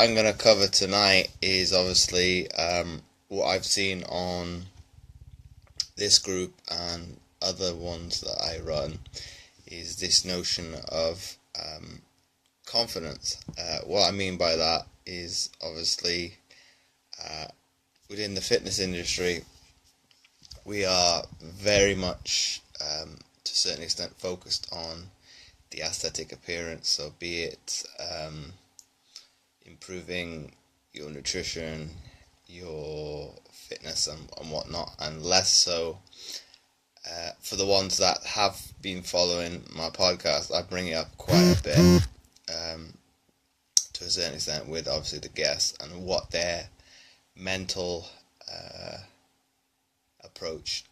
I'm going to cover tonight is obviously what I've seen on this group and other ones that I run is this notion of confidence. What I mean by that is obviously within the fitness industry, we are very much to a certain extent focused on the aesthetic appearance, so be it improving your nutrition, your fitness and whatnot, and less so for the ones that have been following my podcast. I bring it up quite a bit to a certain extent with obviously the guests and what their mental approach,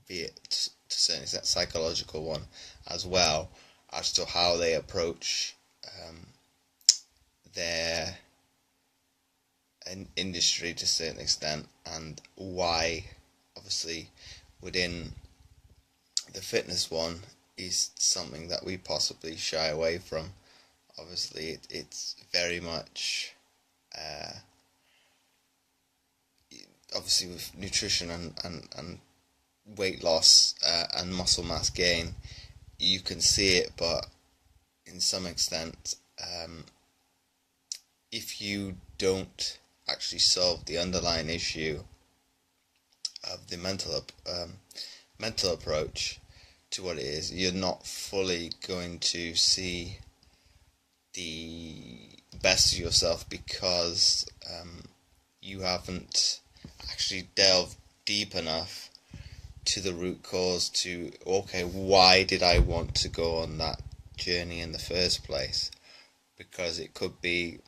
be it to a certain extent psychological one as well, as to how they approach their industry to a certain extent, and why obviously within the fitness one is something that we possibly shy away from. Obviously it's very much obviously with nutrition and weight loss and muscle mass gain, you can see it, but in some extent if you don't actually solve the underlying issue of the mental approach to what it is, you're not fully going to see the best of yourself, because you haven't actually delved deep enough to the root cause to, okay, why did I want to go on that journey in the first place? Because it could be,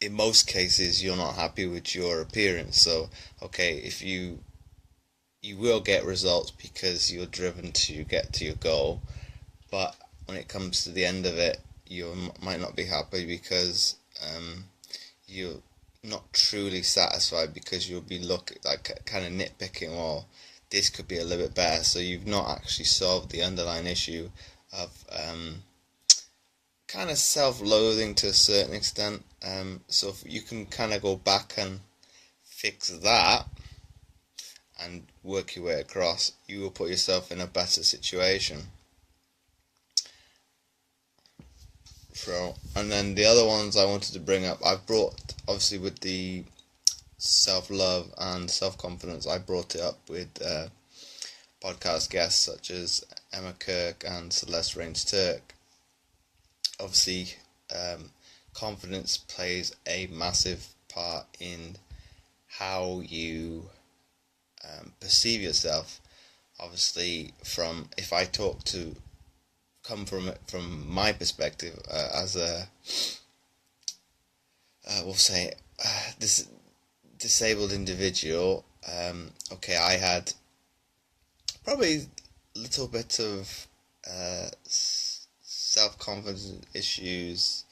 in most cases, you're not happy with your appearance. So, okay, if you will get results because you're driven to get to your goal, but when it comes to the end of it, you might not be happy because you're not truly satisfied, because you'll be kind of nitpicking, well, this could be a little bit better. So you've not actually solved the underlying issue of kind of self-loathing to a certain extent. So if you can kind of go back and fix that and work your way across, you will put yourself in a better situation. So, and then the other ones I wanted to bring up, I've brought, obviously with the self-love and self-confidence, I brought it up with podcast guests such as Emma Kirk and Celeste Rains-Turk. Obviously, confidence plays a massive part in how you perceive yourself. Obviously, if I come from it from my perspective as a we'll say this disabled individual, okay, I had probably a little bit of self-confidence issues,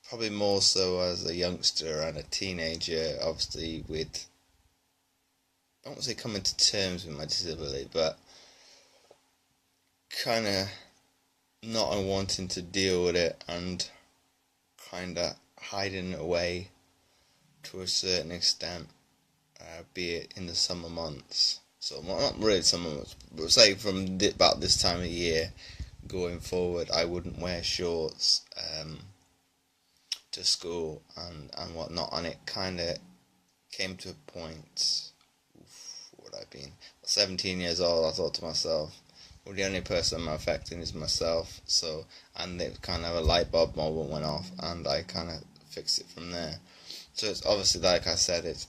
probably more so as a youngster and a teenager, obviously with, I won't say coming to terms with my disability, but kind of not wanting to deal with it and kind of hiding it away to a certain extent, be it in the summer months. So not really summer months, but say from about this time of year going forward, I wouldn't wear shorts to school and whatnot, and it kind of came to a point, what would I been, 17 years old, I thought to myself, well, the only person I'm affecting is myself. So, and it kind of a light bulb moment went off, and I kind of fixed it from there. So it's obviously, like I said, it's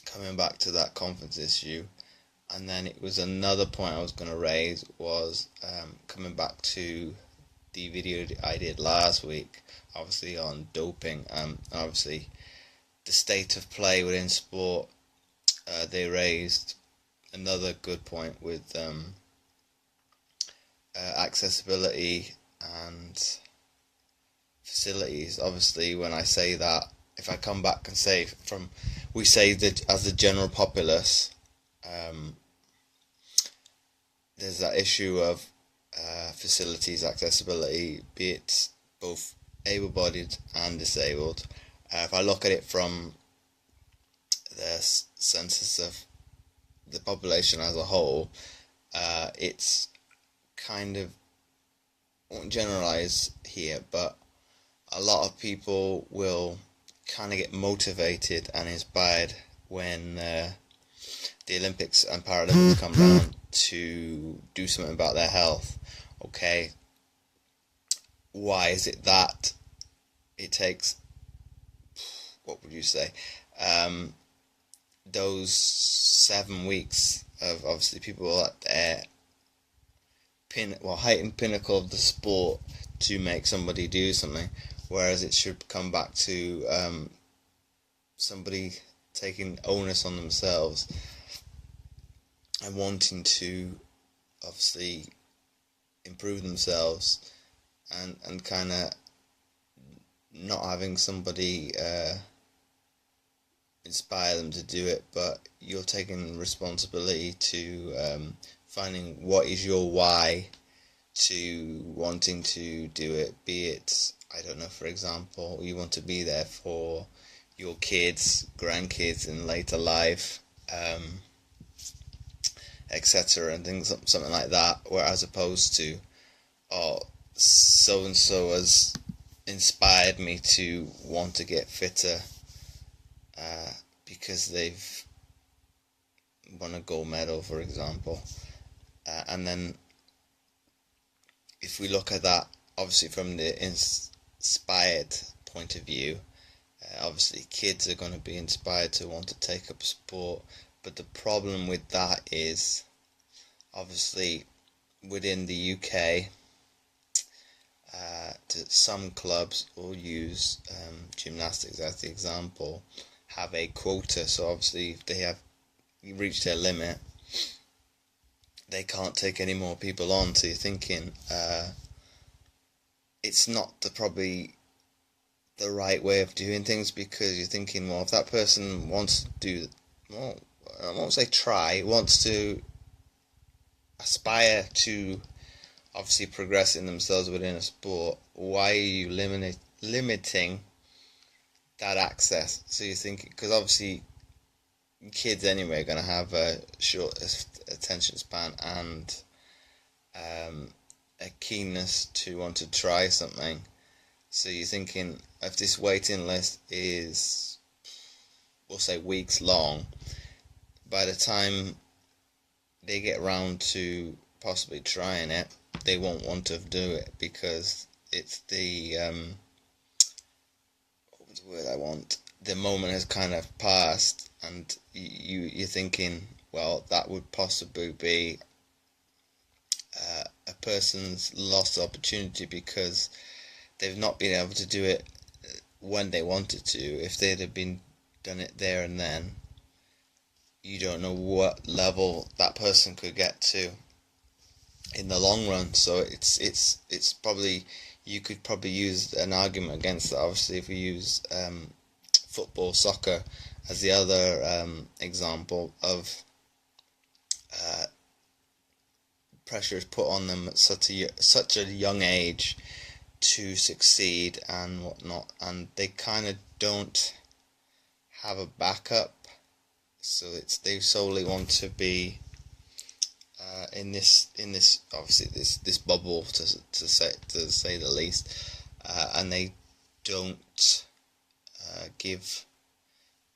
coming back to that confidence issue. And then it was another point I was going to raise was coming back to the video I did last week, obviously on doping, obviously the state of play within sport. They raised another good point with accessibility and facilities. Obviously, when I say that, if I come back and say we say that as the general populace, there's that issue of facilities accessibility, be it both able-bodied and disabled. If I look at it from the census of the population as a whole, it's kind of, I won't generalize here, but a lot of people will kind of get motivated and inspired when the Olympics and Paralympics come down to do something about their health. Okay, why is it that it takes, what would you say, those 7 weeks of obviously people at their heightened pinnacle of the sport to make somebody do something, whereas it should come back to somebody taking onus on themselves and wanting to obviously improve themselves, and kind of not having somebody inspire them to do it, but you're taking responsibility to finding what is your why to wanting to do it. Be it, I don't know, for example, you want to be there for your kids, grandkids in later life, etc., and things, something like that, where as opposed to, oh, so and so has inspired me to want to get fitter because they've won a gold medal, for example. And then if we look at that obviously from the inspired point of view, obviously kids are going to be inspired to want to take up sport, but the problem with that is obviously within the UK, some clubs will use gymnastics as the example, have a quota. So obviously if they have reached their limit, they can't take any more people on. So you're thinking it's not probably the right way of doing things, because you're thinking, well, if that person wants to do, well, I won't say try, wants to aspire to obviously progressing themselves within a sport, why are you limiting that access? So you think, because obviously kids anyway are going to have a short attention span and a keenness to want to try something. So you're thinking, if this waiting list is, we'll say, weeks long, by the time they get around to possibly trying it, they won't want to do it, because it's the what was the word I want? The moment has kind of passed, and you're thinking, well, that would possibly be a person's lost opportunity because they've not been able to do it when they wanted to. If they'd have been done it there and then, you don't know what level that person could get to in the long run. So it's probably, you could probably use an argument against that. Obviously, if we use football, soccer as the other example of pressure is put on them at such a young age to succeed and whatnot, and they kind of don't have a backup. So they solely want to be in this obviously this bubble, to say the least, and they don't give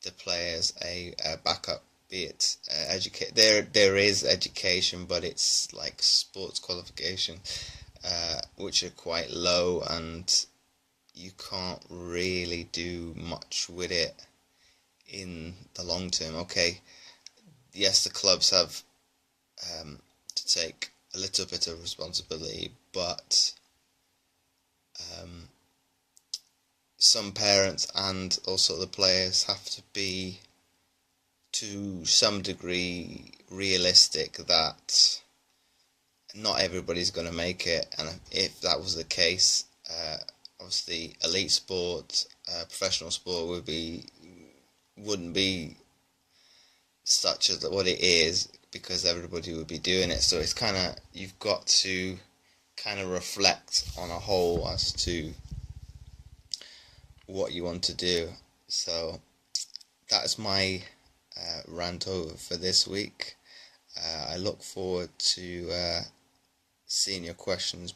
the players a backup. Be it educate, there is education, but it's like sports qualification, which are quite low, and you can't really do much with it in the long term. Okay, yes, the clubs have to take a little bit of responsibility, but some parents and also the players have to be, to some degree, realistic that not everybody's going to make it. And if that was the case, obviously elite sport, professional sport wouldn't be such as what it is, because everybody would be doing it. So it's kind of, you've got to kind of reflect on a whole as to what you want to do. So that's my rant over for this week. I look forward to seeing your questions